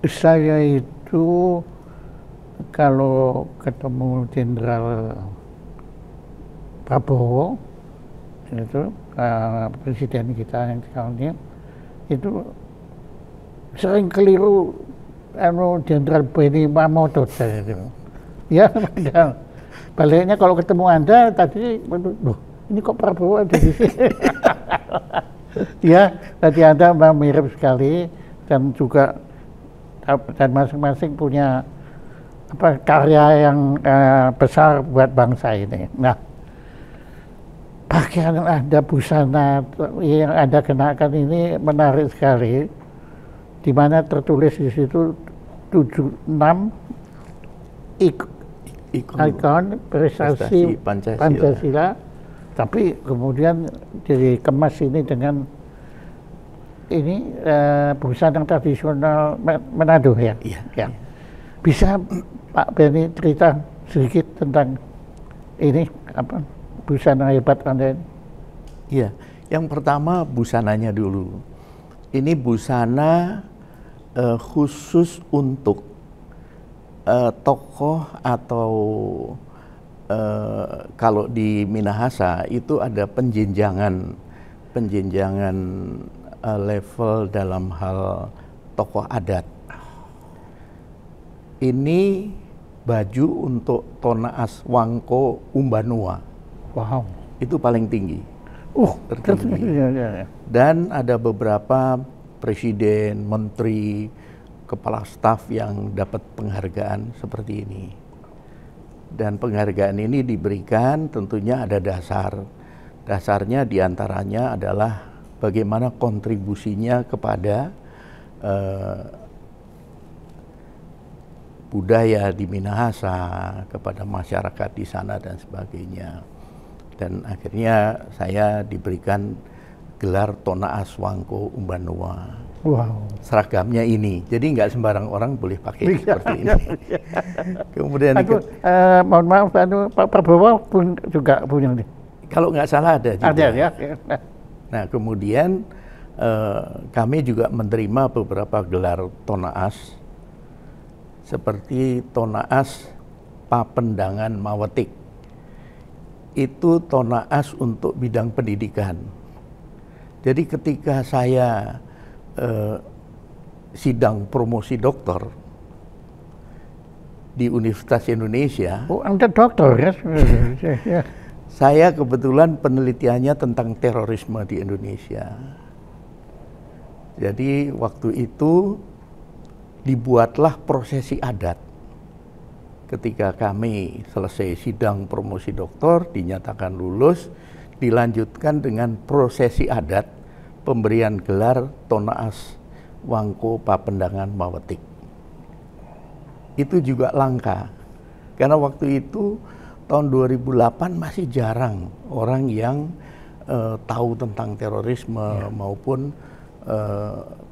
Saya itu kalau ketemu Jenderal Prabowo itu presiden kita yang sekarang ini itu sering keliru Jenderal Benny Mamoto saya itu. Ya, padahal baliknya kalau ketemu Anda tadi, loh, ini kok Prabowo ada di sini? Ya, tadi Anda mirip sekali dan juga dan masing-masing punya karya yang besar buat bangsa ini. Nah, pakaian Anda, busana yang Anda kenakan ini menarik sekali, di mana tertulis di situ 76 ikon prestasi Pancasila, tapi kemudian dikemas ini dengan ini busana tradisional Manado ya. Iya. Ya. Bisa Pak Benny cerita sedikit tentang ini busana hebat Anda ini? Iya, yang pertama busananya dulu. Ini busana khusus untuk tokoh atau kalau di Minahasa itu ada penjenjangan level dalam hal tokoh adat. Ini baju untuk Tonaas Wangko Umbanua. Wow. Itu paling tinggi. Tertinggi. Ya. Dan ada beberapa presiden, menteri, kepala staf yang dapat penghargaan seperti ini. Dan penghargaan ini diberikan tentunya ada dasar. Dasarnya diantaranya adalah bagaimana kontribusinya kepada budaya di Minahasa, kepada masyarakat di sana dan sebagainya. Dan akhirnya saya diberikan gelar Tonaas Wangko Umbanua. Wow. Seragamnya ini, jadi nggak sembarang orang boleh pakai seperti ini. Kemudian mohon maaf, Pak Prabowo pun juga punya ini. Kalau nggak salah ada juga. Ada ya. Nah kemudian kami juga menerima beberapa gelar Tonaas, seperti Tonaas Papendangan Mawetik. Itu Tonaas untuk bidang pendidikan. Jadi ketika saya sidang promosi doktor di Universitas Indonesia. Oh, Anda dokter ya? Saya kebetulan penelitiannya tentang terorisme di Indonesia. Jadi waktu itu dibuatlah prosesi adat. Ketika kami selesai sidang promosi doktor, dinyatakan lulus, dilanjutkan dengan prosesi adat pemberian gelar Tonaas Wangko Papendangan Mawetik. Itu juga langka, karena waktu itu tahun 2008 masih jarang orang yang tahu tentang terorisme maupun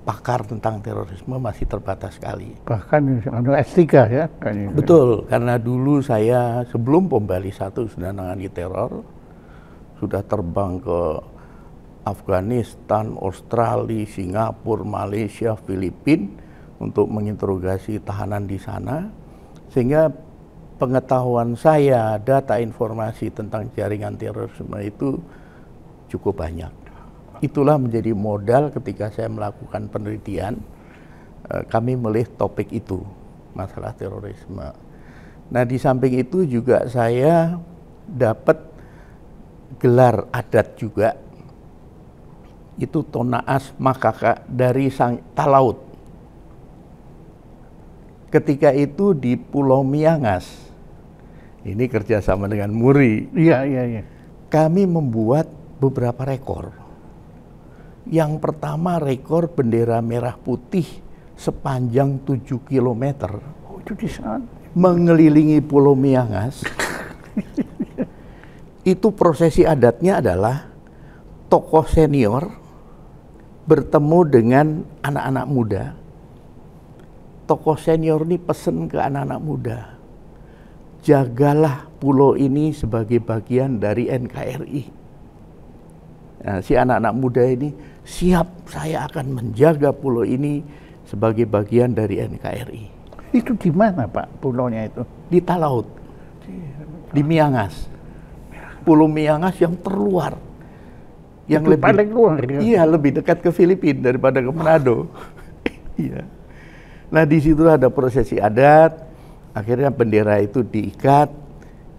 pakar tentang terorisme masih terbatas sekali. Bahkan S3 ya? Betul, karena dulu saya sebelum Bom Bali 1 sudah menangani teror, sudah terbang ke Afghanistan, Australia, Singapura, Malaysia, Filipina untuk menginterogasi tahanan di sana, sehingga pengetahuan saya, data informasi tentang jaringan terorisme itu cukup banyak. Itulah menjadi modal ketika saya melakukan penelitian, kami memilih topik itu, masalah terorisme. Nah di samping itu juga saya dapat gelar adat juga, itu Tonaas Makaka dari Sang Talaut. Ketika itu di Pulau Miangas, ini kerjasama dengan Muri. Iya. Kami membuat beberapa rekor. Yang pertama rekor bendera merah putih sepanjang 7 km. Oh, itu di sana. Mengelilingi Pulau Miangas. Itu prosesi adatnya adalah tokoh senior bertemu dengan anak-anak muda. Tokoh senior ini pesan ke anak-anak muda, jagalah pulau ini sebagai bagian dari NKRI. Nah, si anak-anak muda ini siap, saya akan menjaga pulau ini sebagai bagian dari NKRI. Itu di mana Pak pulaunya itu? Di Talaut, di Miangas. Pulau Miangas yang terluar. Yang itu lebih paling luar. Ya? Iya, lebih dekat ke Filipina daripada ke Manado. Iya. Nah, di situ ada prosesi adat, akhirnya bendera itu diikat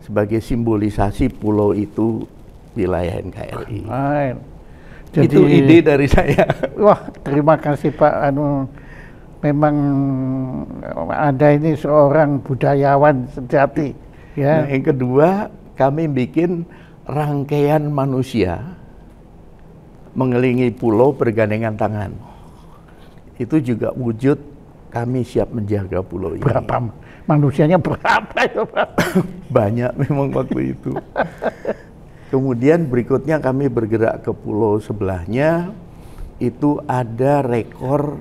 sebagai simbolisasi pulau itu wilayah NKRI. Jadi, itu ide dari saya. Wah, terima kasih Pak. Memang Anda ini seorang budayawan sejati. Ya. Nah, yang kedua, kami bikin rangkaian manusia mengelilingi pulau bergandengan tangan. Itu juga wujud kami siap menjaga pulau ini. Berapa manusianya berapa itu Pak? Banyak memang waktu itu. Kemudian berikutnya kami bergerak ke pulau sebelahnya, itu ada rekor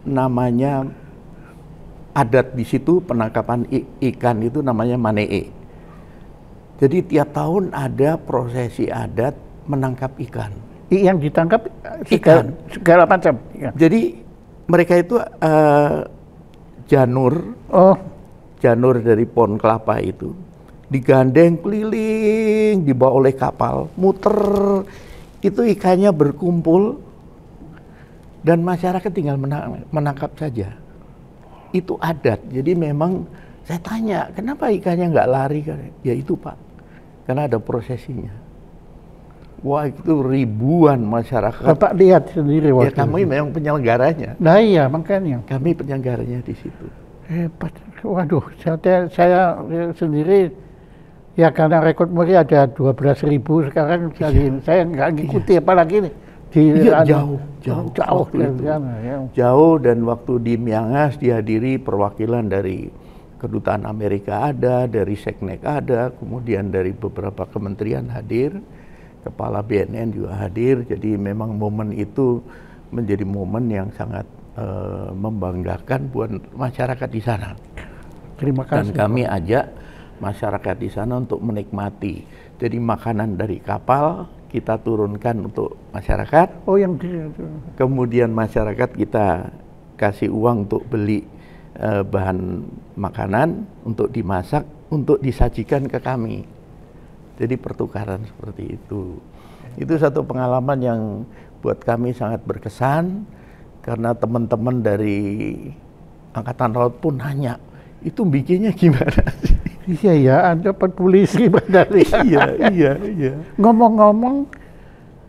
namanya adat di situ, penangkapan ikan itu namanya manee. Jadi tiap tahun ada prosesi adat menangkap ikan. Yang ditangkap segala macam. Ikan. Jadi mereka itu janur dari pohon kelapa itu digandeng keliling, dibawa oleh kapal, muter, itu ikannya berkumpul, dan masyarakat tinggal menangkap saja. Itu adat, jadi memang saya tanya, kenapa ikannya nggak lari? Ya itu Pak, karena ada prosesinya. Wah, itu ribuan masyarakat. Bapak lihat sendiri waktu ya, kami memang penyelenggaranya. Nah iya, makanya. Kami penyelenggaranya di situ. Hebat. Waduh, saya sendiri, ya karena rekor muri ada 12.000 sekarang, saya nggak ngikuti apalagi nih. Jauh jauh, dan waktu di Miangas dihadiri perwakilan dari kedutaan Amerika ada, dari Seknek ada, kemudian dari beberapa kementerian hadir, kepala BNN juga hadir. Jadi memang momen itu menjadi momen yang sangat membanggakan buat masyarakat di sana. Terima kasih. Dan kami ajak masyarakat di sana untuk menikmati. Jadi makanan dari kapal kita turunkan untuk masyarakat. Oh, yang kemudian masyarakat kita kasih uang untuk beli bahan makanan untuk dimasak, untuk disajikan ke kami. Jadi pertukaran seperti itu. Itu satu pengalaman yang buat kami sangat berkesan, karena teman-teman dari Angkatan Laut pun nanya, itu bikinnya gimana sih? Iya ya, ada polisi bandari. Iya. Ngomong-ngomong,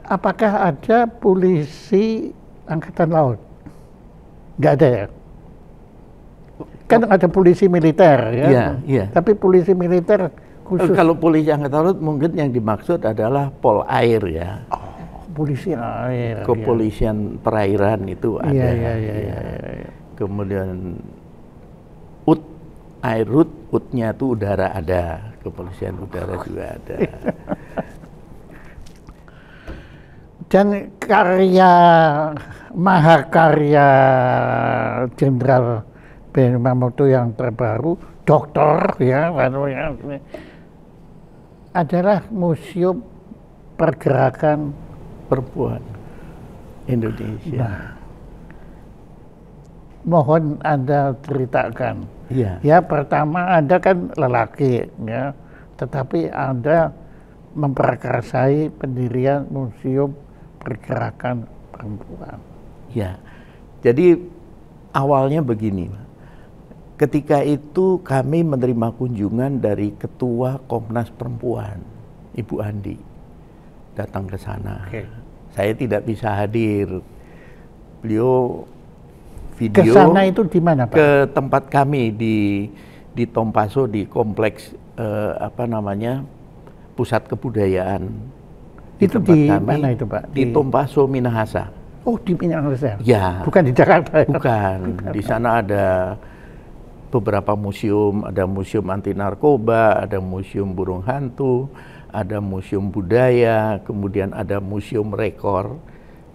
apakah ada polisi Angkatan Laut? Nggak ada ya? Kan ada polisi militer ya? Iya. Tapi polisi militer khusus. Kalau polisi Angkatan Laut mungkin yang dimaksud adalah Pol Air ya. Oh, polisi air. Kepolisian perairan itu ada. Iya. Kemudian Air UT-nya itu udara ada, kepolisian udara juga ada. Dan mahakarya Jenderal Ben Mamoto yang terbaru, doktor ya, adalah Museum Pergerakan Perempuan Indonesia. Nah, mohon Anda ceritakan. Iya. Ya, pertama Anda kan lelaki ya, tetapi Anda memprakarsai pendirian Museum Pergerakan Perempuan. Ya. Jadi awalnya begini. Ketika itu kami menerima kunjungan dari Ketua Komnas Perempuan, Ibu Andi, datang ke sana. Okay. Saya tidak bisa hadir. Beliau video ke sana itu di mana Pak? Ke tempat kami di Tompaso, di kompleks pusat kebudayaan. Itu di mana itu Pak? Di Tompaso, Minahasa. Oh, di Minahasa. Ya. Bukan di Jakarta. Bukan. Di sana ada beberapa museum, ada museum anti narkoba, ada museum burung hantu, ada museum budaya, kemudian ada museum rekor.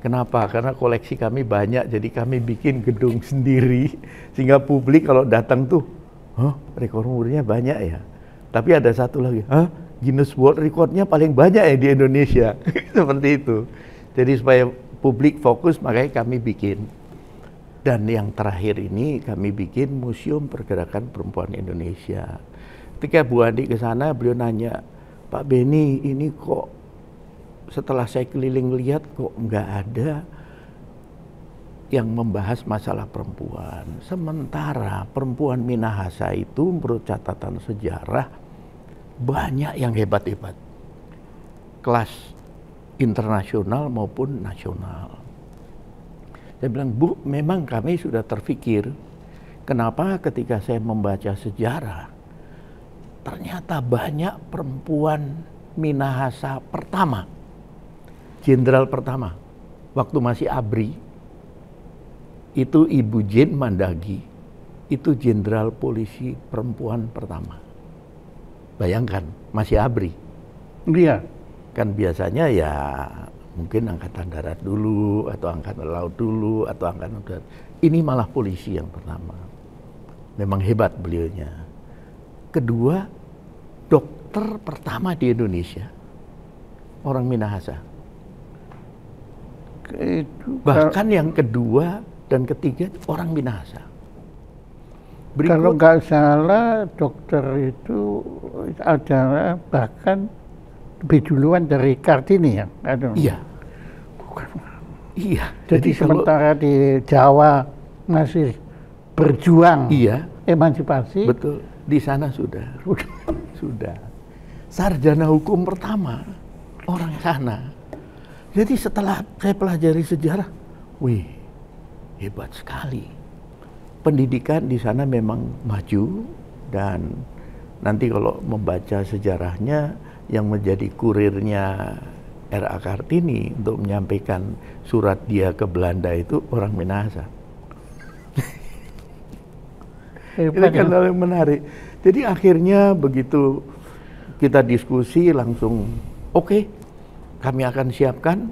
Kenapa? Karena koleksi kami banyak, jadi kami bikin gedung sendiri, sehingga publik kalau datang tuh, rekor murnya banyak ya. Tapi ada satu lagi, Guinness World Record-nya paling banyak ya di Indonesia. Seperti itu. Jadi supaya publik fokus, makanya kami bikin. Dan yang terakhir ini kami bikin Museum Pergerakan Perempuan Indonesia. Ketika Bu Andi ke sana, beliau nanya, Pak Beni, ini kok setelah saya keliling lihat kok nggak ada yang membahas masalah perempuan. Sementara perempuan Minahasa itu menurut catatan sejarah banyak yang hebat-hebat. Kelas internasional maupun nasional. Saya bilang, Bu, memang kami sudah terpikir, kenapa ketika saya membaca sejarah, ternyata banyak perempuan Minahasa pertama, jenderal pertama, waktu masih ABRI, itu Ibu Jane Mandagi, itu jenderal polisi perempuan pertama. Bayangkan, masih ABRI. Iya. Kan biasanya ya mungkin angkatan darat dulu, atau angkatan laut dulu, atau angkatan darat. Ini malah polisi yang pertama. Memang hebat beliaunya. Kedua, dokter pertama di Indonesia, orang Minahasa. Bahkan yang kedua dan ketiga, orang Minahasa. Kalau nggak salah, dokter itu adalah bahkan lebih duluan dari Kartini ya? Iya. Bukan. Iya. Jadi sementara di Jawa masih berjuang emansipasi. Betul. Di sana sudah. Sudah. Sarjana hukum pertama orang sana. Jadi setelah saya pelajari sejarah, wih, hebat sekali. Pendidikan di sana memang maju, dan nanti kalau membaca sejarahnya, yang menjadi kurirnya R.A. Kartini untuk menyampaikan surat dia ke Belanda itu orang Minahasa. Itu kan hal yang menarik. Jadi akhirnya begitu kita diskusi langsung, oke, kami akan siapkan.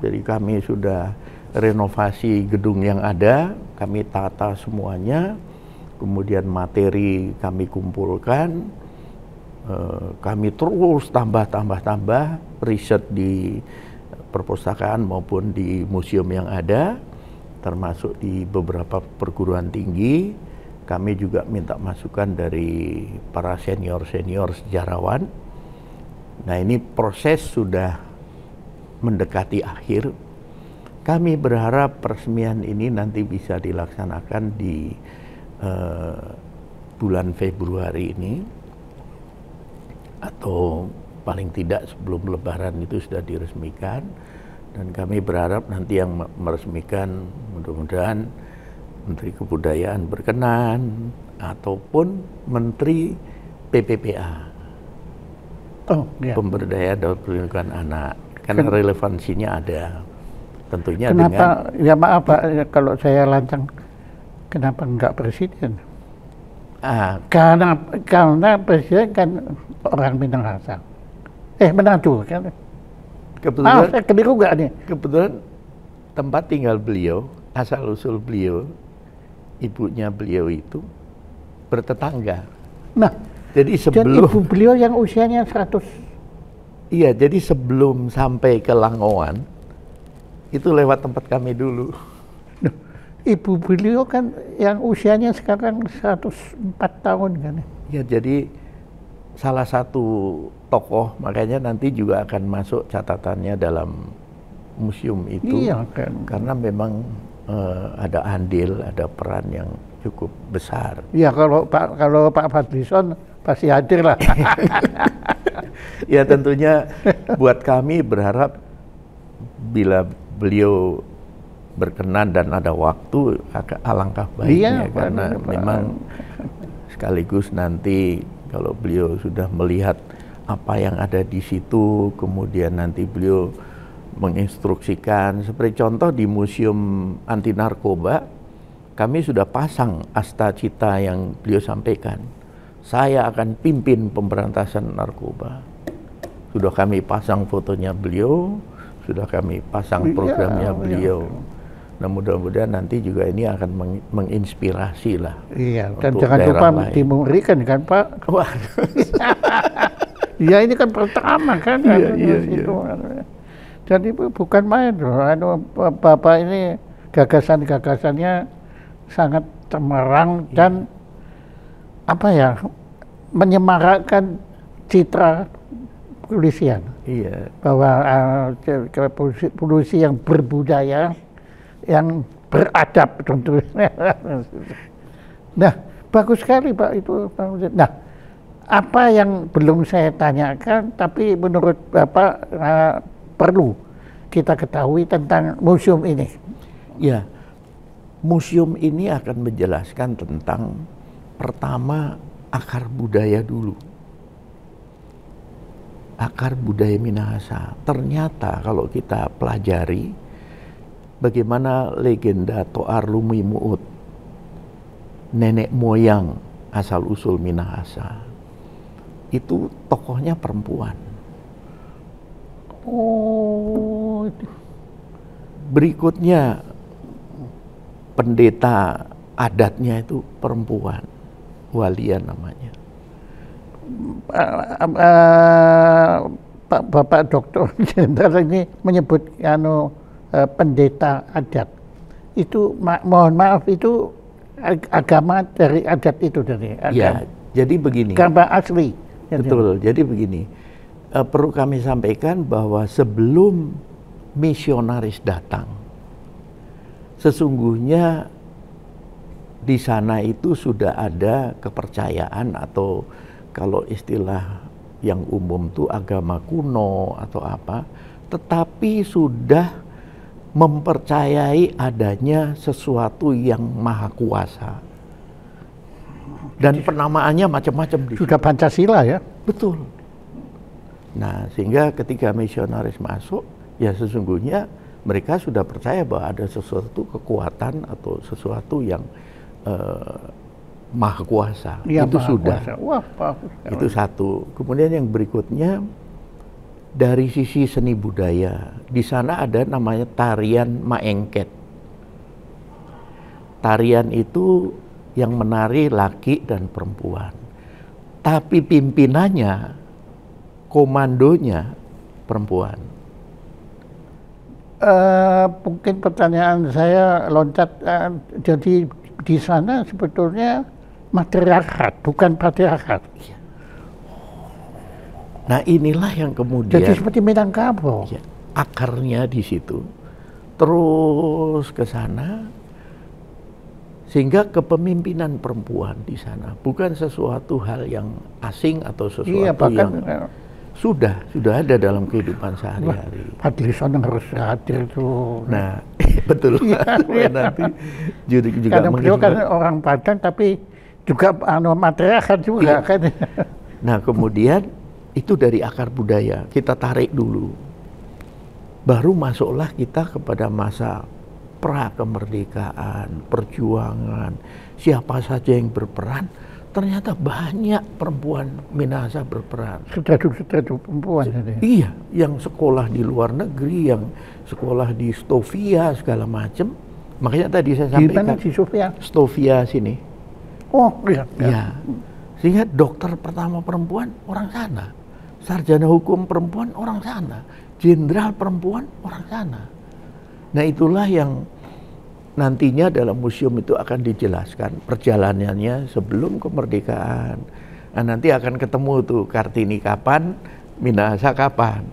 Jadi kami sudah renovasi gedung yang ada, kami tata semuanya, kemudian materi kami kumpulkan. Kami terus tambah riset di perpustakaan maupun di museum yang ada, termasuk di beberapa perguruan tinggi. Kami juga minta masukan dari para senior sejarawan. Nah, ini proses sudah mendekati akhir. Kami berharap peresmian ini nanti bisa dilaksanakan di bulan Februari ini, atau paling tidak sebelum Lebaran itu sudah diresmikan. Dan kami berharap nanti yang meresmikan mudah-mudahan Menteri Kebudayaan berkenan, ataupun Menteri PPPA, Pemberdayaan dan Perlindungan Anak, karena relevansinya ada. Tentunya kenapa, dengan, ya maaf Pak, kalau saya lancang, kenapa enggak presiden? Karena presiden kan orang Minahasa. Manado kan. Kebetulan, saya keliru nggak nih? Kebetulan tempat tinggal beliau, asal usul beliau, ibunya beliau itu bertetangga. Nah, jadi sebelum ibu beliau yang usianya 100. Iya, jadi sebelum sampai ke Langowan itu lewat tempat kami dulu. Ibu beliau kan yang usianya sekarang 104 tahun kan? Ya, jadi salah satu tokoh, makanya nanti juga akan masuk catatannya dalam museum itu. Iya kan. Karena memang ada andil, ada peran yang cukup besar. Iya, kalau Pak Fadlison pasti hadir lah. Ya, tentunya buat kami berharap bila beliau berkenan dan ada waktu, alangkah baiknya, karena memang sekaligus nanti kalau beliau sudah melihat apa yang ada di situ, kemudian nanti beliau menginstruksikan. Seperti contoh di Museum Anti Narkoba, kami sudah pasang asta cita yang beliau sampaikan. Saya akan pimpin pemberantasan narkoba. Sudah kami pasang fotonya beliau, sudah kami pasang programnya beliau. Nah, mudah-mudahan nanti juga ini akan menginspirasi lah. Iya, dan jangan lupa dimurikan kan Pak. Wah. Ya ini kan pertama kan. Iya. Jadi bukan main loh. Bapak ini gagasannya sangat cemerlang dan apa ya, menyemarakkan citra kepolisian. Iya. Bahwa polisi yang berbudaya, yang beradab tentunya. Nah, bagus sekali Pak itu. Nah, apa yang belum saya tanyakan, tapi menurut Bapak perlu kita ketahui tentang museum ini. Ya, museum ini akan menjelaskan tentang pertama akar budaya dulu. Akar budaya Minahasa. Ternyata kalau kita pelajari bagaimana legenda Toar Lumi Muut, nenek moyang asal-usul Minahasa, itu tokohnya perempuan. Oh. Berikutnya pendeta adatnya itu perempuan, Walia namanya. Pak Bapak Dokter Jenderal ini menyebut pendeta adat. Itu mohon maaf, itu agama dari adat itu dari agama. Ya, jadi begini. Agama asli. Betul. Jadi begini. Perlu kami sampaikan bahwa sebelum misionaris datang, sesungguhnya di sana itu sudah ada kepercayaan, atau kalau istilah yang umum tuh agama kuno atau apa, tetapi sudah mempercayai adanya sesuatu yang maha kuasa. Dan penamaannya macam-macam. Sudah Pancasila ya? Betul. Nah, sehingga ketika misionaris masuk, ya sesungguhnya mereka sudah percaya bahwa ada sesuatu kekuatan atau sesuatu yang maha kuasa. Ya, itu maha sudah. Kuasa. Wah, itu satu. Kemudian yang berikutnya, dari sisi seni budaya, di sana ada namanya tarian maengket. Tarian itu yang menari laki dan perempuan. Tapi pimpinannya, komandonya perempuan. Mungkin pertanyaan saya loncat, jadi di sana sebetulnya matriarkat, bukan patriarkat. Nah, inilah yang kemudian jadi seperti Minangkabau. Ya, akarnya di situ. Terus ke sana, sehingga kepemimpinan perempuan di sana bukan sesuatu hal yang asing atau sesuatu bahkan, yang sudah ada dalam kehidupan sehari-hari. Fadlizon harus hadir tuh. Nah, betul. Nanti juga karena beliau kan orang Padang, tapi juga matriarkat juga kan. Nah, kemudian itu dari akar budaya kita tarik dulu. Baru masuklah kita kepada masa pra kemerdekaan, perjuangan, siapa saja yang berperan. Ternyata banyak perempuan Minahasa berperan. Sutradara perempuan. Iya, yang sekolah di luar negeri, yang sekolah di Stovia segala macam. Makanya tadi saya sampaikan. Di mana di Stovia? Stovia sini. Oh iya. Ya. Sehingga dokter pertama perempuan orang sana, sarjana hukum perempuan orang sana, jenderal perempuan orang sana. Nah, itulah yang nantinya dalam museum itu akan dijelaskan perjalanannya sebelum kemerdekaan. Nah, nanti akan ketemu tuh Kartini kapan, Minahasa kapan,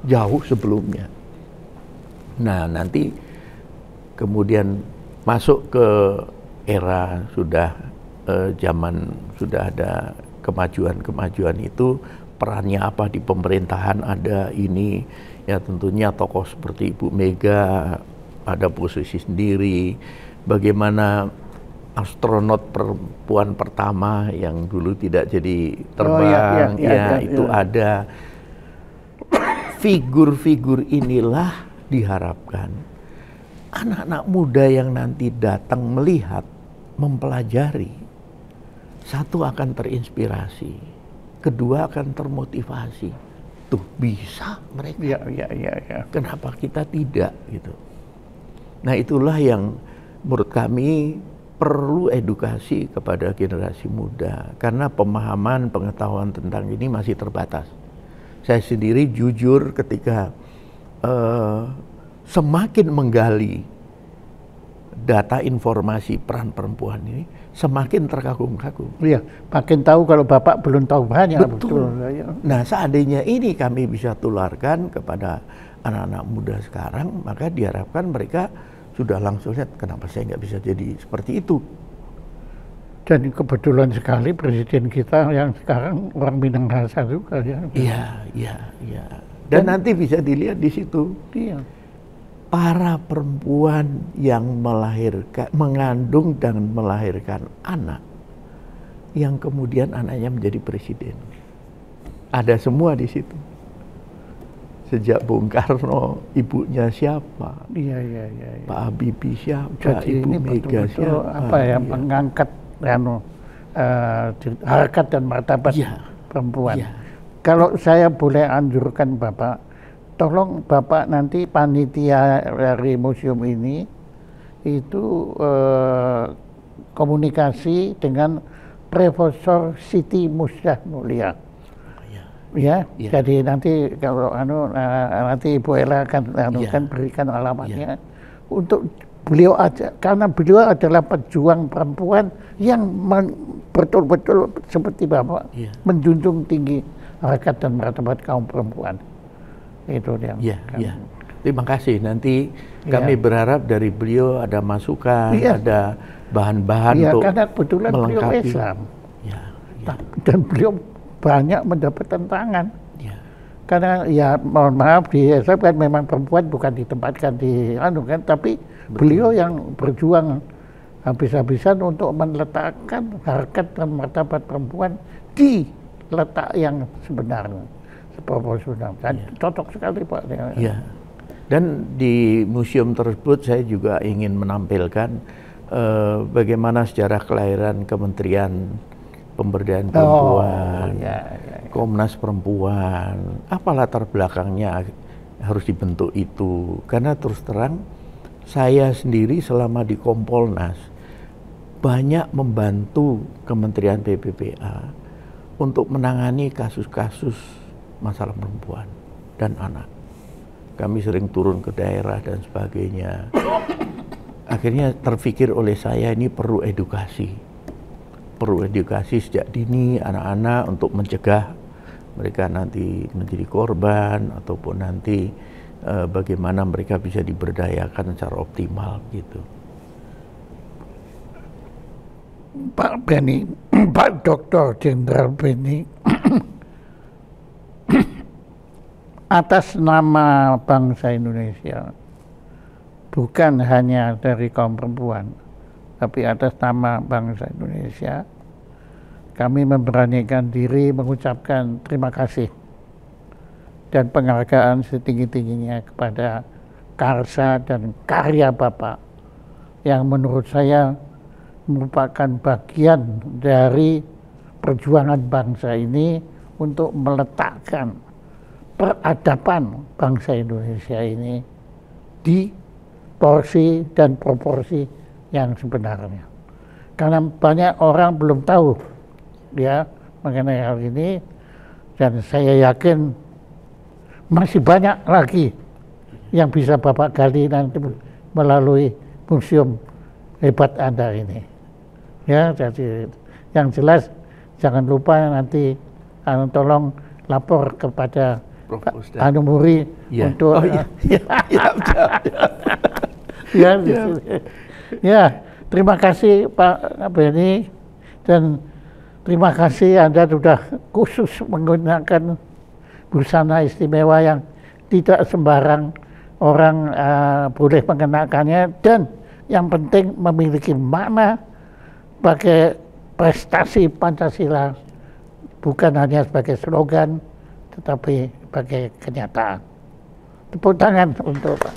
jauh sebelumnya. Nah, nanti kemudian masuk ke era sudah zaman sudah ada kemajuan itu, perannya apa di pemerintahan ada ini, ya tentunya tokoh seperti Ibu Mega ada posisi sendiri, bagaimana astronot perempuan pertama yang dulu tidak jadi terbang, itu ada. Figur-figur inilah diharapkan anak-anak muda yang nanti datang melihat, mempelajari, satu akan terinspirasi, kedua akan termotivasi. Tuh bisa mereka. Ya. Kenapa kita tidak gitu? Nah, itulah yang menurut kami perlu edukasi kepada generasi muda, karena pemahaman pengetahuan tentang ini masih terbatas. Saya sendiri jujur ketika semakin menggali data informasi peran perempuan ini semakin terkagum-kagum. Iya, makin tahu kalau Bapak belum tahu banyak. Betul. Nah, seandainya ini kami bisa tularkan kepada anak-anak muda sekarang, maka diharapkan mereka sudah langsung lihat kenapa saya nggak bisa jadi seperti itu. Dan kebetulan sekali presiden kita yang sekarang orang Minahasa juga ya. Iya. Dan nanti bisa dilihat di situ. Iya. Para perempuan yang mengandung dan melahirkan anak, yang kemudian anaknya menjadi presiden. Ada semua di situ. Sejak Bung Karno, ibunya siapa? Iya. Pak Habibie siapa? Jadi Ibu ini Mega betul-betul siapa? mengangkat harkat dan martabat perempuan. Iya. Kalau saya boleh anjurkan Bapak, tolong Bapak nanti panitia dari museum ini itu komunikasi dengan Profesor Siti Musdah Mulia. Ya. Jadi nanti kalau nanti Ibu Ella akan berikan alamatnya untuk beliau aja, karena beliau adalah pejuang perempuan yang betul-betul seperti Bapak menjunjung tinggi harkat dan martabat kaum perempuan. Itu dia. Iya. Terima kasih. Nanti kami berharap dari beliau ada masukan, ada bahan-bahan untuk karena kebetulan beliau Islam. Dan beliau banyak mendapat tantangan. Karena ya mohon maaf di Islam kan memang perempuan bukan ditempatkan di kan, tapi beliau yang berjuang habis-habisan untuk meletakkan harkat dan martabat perempuan di letak yang sebenarnya, proporsional. Dan cocok sekali Pak. Iya. Dan di museum tersebut saya juga ingin menampilkan bagaimana sejarah kelahiran Kementerian Pemberdayaan Perempuan, Komnas Perempuan, apa latar belakangnya harus dibentuk itu. Karena terus terang saya sendiri selama di Kompolnas banyak membantu Kementerian PPPA untuk menangani kasus-kasus masalah perempuan dan anak. Kami sering turun ke daerah dan sebagainya. Akhirnya terpikir oleh saya ini perlu edukasi sejak dini anak-anak untuk mencegah mereka nanti menjadi korban ataupun nanti bagaimana mereka bisa diberdayakan secara optimal gitu. Pak Benny, Pak Dr. Jenderal Benny, atas nama bangsa Indonesia, bukan hanya dari kaum perempuan, tapi atas nama bangsa Indonesia, kami memberanikan diri mengucapkan terima kasih dan penghargaan setinggi-tingginya kepada karsa dan karya Bapak yang menurut saya merupakan bagian dari perjuangan bangsa ini untuk meletakkan peradaban bangsa Indonesia ini di porsi dan proporsi yang sebenarnya. Karena banyak orang belum tahu ya mengenai hal ini, dan saya yakin masih banyak lagi yang bisa Bapak gali nanti melalui museum hebat Anda ini. Ya, jadi yang jelas jangan lupa nanti tolong lapor kepada Pak Muri untuk ya, terima kasih Pak Benny, dan terima kasih Anda sudah khusus menggunakan busana istimewa yang tidak sembarang orang boleh mengenakannya, dan yang penting memiliki makna sebagai prestasi Pancasila, bukan hanya sebagai slogan tetapi sebagai kenyataan. Tepuk tangan untuk Pak.